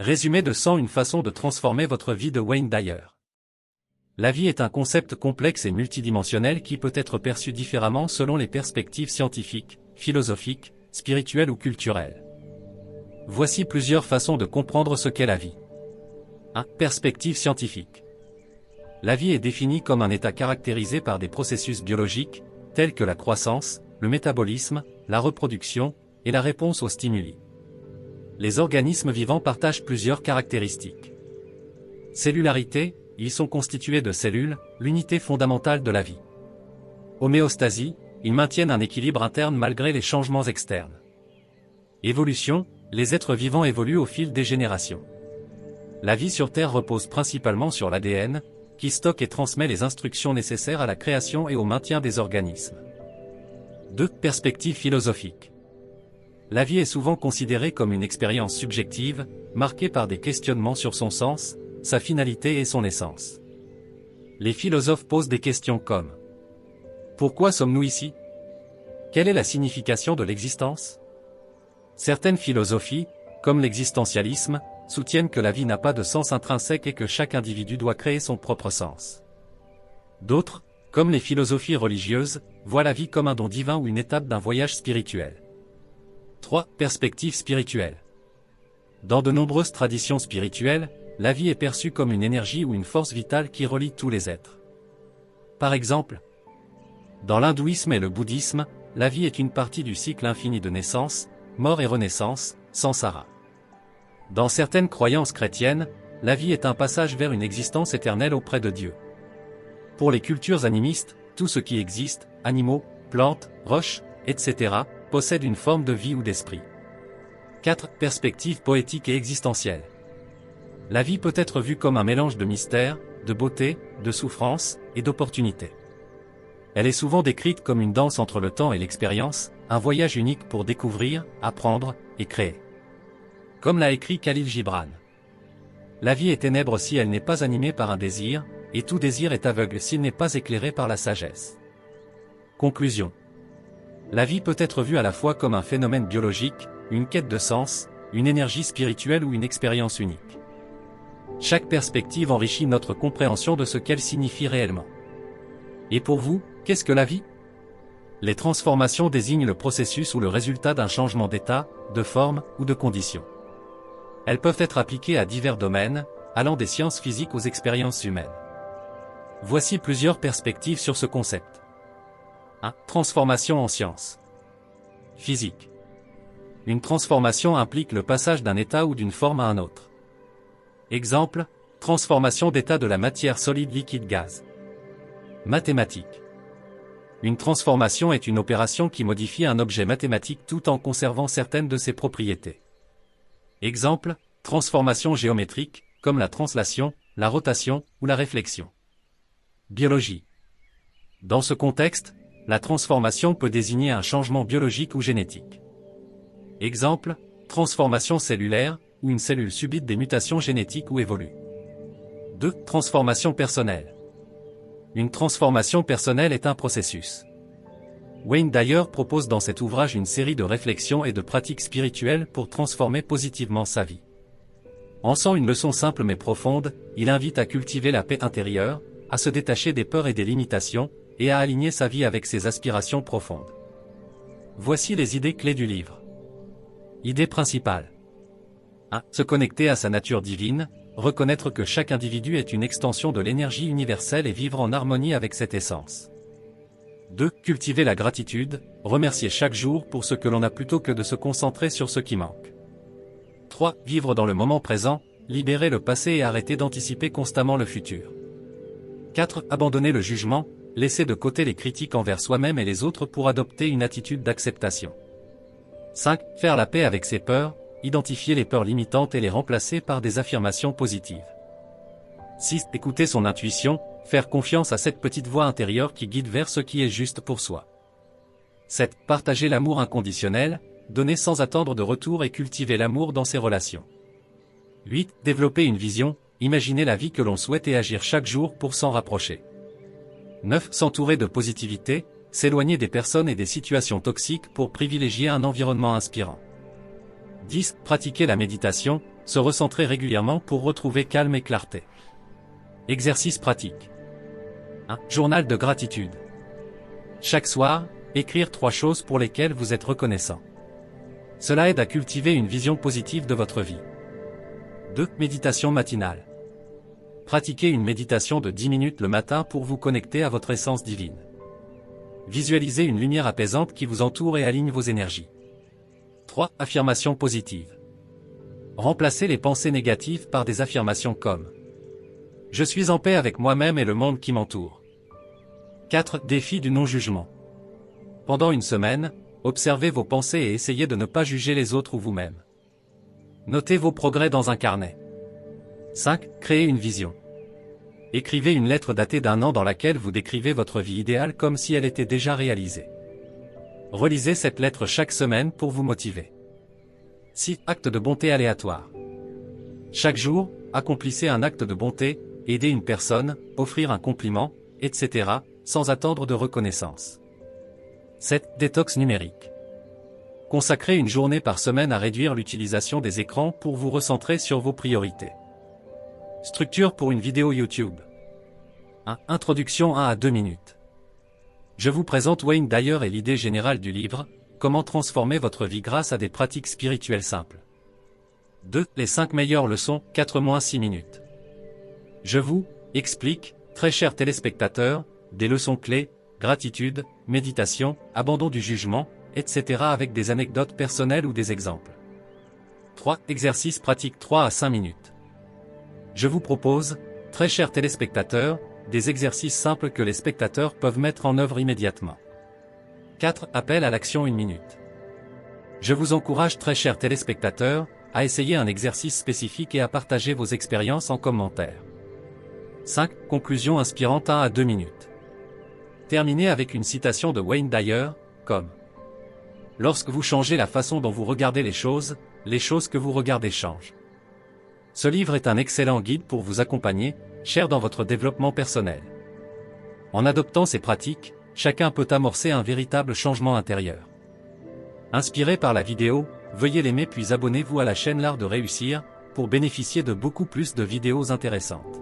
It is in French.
Résumé de 100 une façon de transformer votre vie de Wayne Dyer. La vie est un concept complexe et multidimensionnel qui peut être perçu différemment selon les perspectives scientifiques, philosophiques, spirituelles ou culturelles. Voici plusieurs façons de comprendre ce qu'est la vie. 1. Perspective scientifique. La vie est définie comme un état caractérisé par des processus biologiques, tels que la croissance, le métabolisme, la reproduction, et la réponse aux stimuli. Les organismes vivants partagent plusieurs caractéristiques. Cellularité, ils sont constitués de cellules, l'unité fondamentale de la vie. Homéostasie, ils maintiennent un équilibre interne malgré les changements externes. Évolution, les êtres vivants évoluent au fil des générations. La vie sur Terre repose principalement sur l'ADN, qui stocke et transmet les instructions nécessaires à la création et au maintien des organismes. 2. Perspective philosophique. La vie est souvent considérée comme une expérience subjective, marquée par des questionnements sur son sens, sa finalité et son essence. Les philosophes posent des questions comme: pourquoi sommes-nous ici? Quelle est la signification de l'existence? Certaines philosophies, comme l'existentialisme, soutiennent que la vie n'a pas de sens intrinsèque et que chaque individu doit créer son propre sens. D'autres, comme les philosophies religieuses, voient la vie comme un don divin ou une étape d'un voyage spirituel. 3. Perspective spirituelle. Dans de nombreuses traditions spirituelles, la vie est perçue comme une énergie ou une force vitale qui relie tous les êtres. Par exemple, dans l'hindouisme et le bouddhisme, la vie est une partie du cycle infini de naissance, mort et renaissance, samsara. Dans certaines croyances chrétiennes, la vie est un passage vers une existence éternelle auprès de Dieu. Pour les cultures animistes, tout ce qui existe, animaux, plantes, roches, etc., possède une forme de vie ou d'esprit. 4. Perspective poétique et existentielle. La vie peut être vue comme un mélange de mystère, de beauté, de souffrance, et d'opportunité. Elle est souvent décrite comme une danse entre le temps et l'expérience, un voyage unique pour découvrir, apprendre, et créer. Comme l'a écrit Khalil Gibran. La vie est ténèbre si elle n'est pas animée par un désir, et tout désir est aveugle s'il n'est pas éclairé par la sagesse. Conclusion. La vie peut être vue à la fois comme un phénomène biologique, une quête de sens, une énergie spirituelle ou une expérience unique. Chaque perspective enrichit notre compréhension de ce qu'elle signifie réellement. Et pour vous, qu'est-ce que la vie? Les transformations désignent le processus ou le résultat d'un changement d'état, de forme ou de condition. Elles peuvent être appliquées à divers domaines, allant des sciences physiques aux expériences humaines. Voici plusieurs perspectives sur ce concept. 1. Transformation en science. Physique. Une transformation implique le passage d'un état ou d'une forme à un autre. Exemple, transformation d'état de la matière solide liquide gaz. Mathématiques. Une transformation est une opération qui modifie un objet mathématique tout en conservant certaines de ses propriétés. Exemple, transformation géométrique, comme la translation, la rotation ou la réflexion. Biologie. Dans ce contexte, la transformation peut désigner un changement biologique ou génétique. Exemple, transformation cellulaire, où une cellule subit des mutations génétiques ou évolue. 2. Transformation personnelle. Une transformation personnelle est un processus. Wayne Dyer propose dans cet ouvrage une série de réflexions et de pratiques spirituelles pour transformer positivement sa vie. En sent une leçon simple mais profonde, il invite à cultiver la paix intérieure, à se détacher des peurs et des limitations, et à aligner sa vie avec ses aspirations profondes. Voici les idées clés du livre. Idée principale. 1. Se connecter à sa nature divine, reconnaître que chaque individu est une extension de l'énergie universelle et vivre en harmonie avec cette essence. 2. Cultiver la gratitude, remercier chaque jour pour ce que l'on a plutôt que de se concentrer sur ce qui manque. 3. Vivre dans le moment présent, libérer le passé et arrêter d'anticiper constamment le futur. 4. Abandonner le jugement, laisser de côté les critiques envers soi-même et les autres pour adopter une attitude d'acceptation. 5. Faire la paix avec ses peurs, identifier les peurs limitantes et les remplacer par des affirmations positives. 6. Écouter son intuition, faire confiance à cette petite voix intérieure qui guide vers ce qui est juste pour soi. 7. Partager l'amour inconditionnel, donner sans attendre de retour et cultiver l'amour dans ses relations. 8. Développer une vision, imaginer la vie que l'on souhaite et agir chaque jour pour s'en rapprocher. 9. S'entourer de positivité, s'éloigner des personnes et des situations toxiques pour privilégier un environnement inspirant. 10. Pratiquer la méditation, Se recentrer régulièrement pour retrouver calme et clarté. Exercice pratique. 1. Journal de gratitude. Chaque soir, écrire 3 choses pour lesquelles vous êtes reconnaissant. Cela aide à cultiver une vision positive de votre vie. 2. Méditation matinale. Pratiquez une méditation de 10 minutes le matin pour vous connecter à votre essence divine. Visualisez une lumière apaisante qui vous entoure et aligne vos énergies. 3. Affirmations positives. Remplacez les pensées négatives par des affirmations comme « Je suis en paix avec moi-même et le monde qui m'entoure ». 4. Défi du non-jugement. Pendant une semaine, observez vos pensées et essayez de ne pas juger les autres ou vous-même. Notez vos progrès dans un carnet. 5. Créez une vision. Écrivez une lettre datée d'1 an dans laquelle vous décrivez votre vie idéale comme si elle était déjà réalisée. Relisez cette lettre chaque semaine pour vous motiver. 6. Acte de bonté aléatoire. Chaque jour, accomplissez un acte de bonté, aidez une personne, offrir un compliment, etc., sans attendre de reconnaissance. 7. Détox numérique. Consacrez une journée par semaine à réduire l'utilisation des écrans pour vous recentrer sur vos priorités. Structure pour une vidéo YouTube. 1. Introduction 1 à 2 minutes. Je vous présente Wayne Dyer et l'idée générale du livre, Comment transformer votre vie grâce à des pratiques spirituelles simples. 2. Les 5 meilleures leçons, 4-6 minutes. Je vous explique, très chers téléspectateurs, des leçons clés, gratitude, méditation, abandon du jugement, etc. avec des anecdotes personnelles ou des exemples. 3. Exercices pratiques 3 à 5 minutes. Je vous propose, très chers téléspectateurs, des exercices simples que les spectateurs peuvent mettre en œuvre immédiatement. 4. Appel à l'action 1 minute. Je vous encourage, très chers téléspectateurs, à essayer un exercice spécifique et à partager vos expériences en commentaire. 5. Conclusion inspirante 1 à 2 minutes. Terminez avec une citation de Wayne Dyer, comme « Lorsque vous changez la façon dont vous regardez les choses que vous regardez changent. » Ce livre est un excellent guide pour vous accompagner, cher dans votre développement personnel. En adoptant ces pratiques, chacun peut amorcer un véritable changement intérieur. Inspiré par la vidéo, veuillez l'aimer puis abonnez-vous à la chaîne L'Art de Réussir, pour bénéficier de beaucoup plus de vidéos intéressantes.